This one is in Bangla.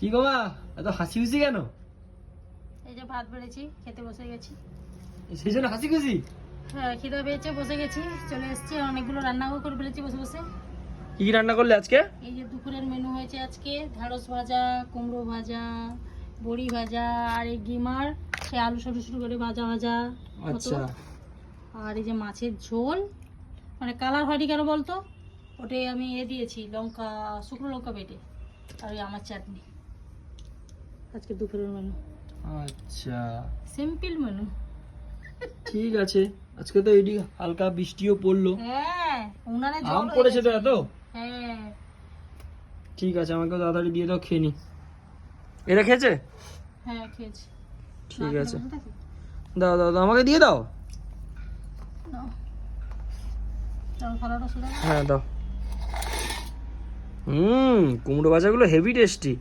কি গো মা, এত হাসি খুশি কেন? এই যে ভাত বেড়েছি, খেতে বসে গেছি। সেই জন্য হাসি খুশি? হ্যাঁ, খিদা পেয়েছে, বসে গেছি, চলে এসেছি। অনেকগুলো রান্নাও করে ফেলেছি বসে বসে। কি কি রান্না করলে আজকে? এই যে দুপুরের মেনু হয়েছে আজকে ঢ্যাঁড়স ভাজা, কুমড়ো ভাজা, বড়ি ভাজা, আর এই ডিমার সে আলু সরু সরু করে ভাজা ভাজা মতো। আচ্ছা। আর এই যে মাছের ঝোল, মানে কালার হয়নি কেন বলতো, ওটাই আমি দিয়েছি লঙ্কা, শুকনো লঙ্কা বেটে। আর ওই আমার চাটনি। আজকে দুপুরের মেনু। আচ্ছা, সিম্পল মেনু। ঠিক আছে। আজকে তো এদিকে হালকা বৃষ্টিও পড়লো। হ্যাঁ, উনানে আম জল পড়েছে তো হয়ে এত? গেছে। হ্যাঁ ঠিক আছে, আমাকে তাড়াতাড়ি দিয়ে দাও, খেয়ে নি। এটা খেয়েছে? হ্যাঁ, খেয়েছি। ঠিক আছে, দাও দাও দাও, আমাকে দিয়ে দাও। হ্যাঁ দাও। কুমড়ো ভাজাগুলো হেভি টেস্টি।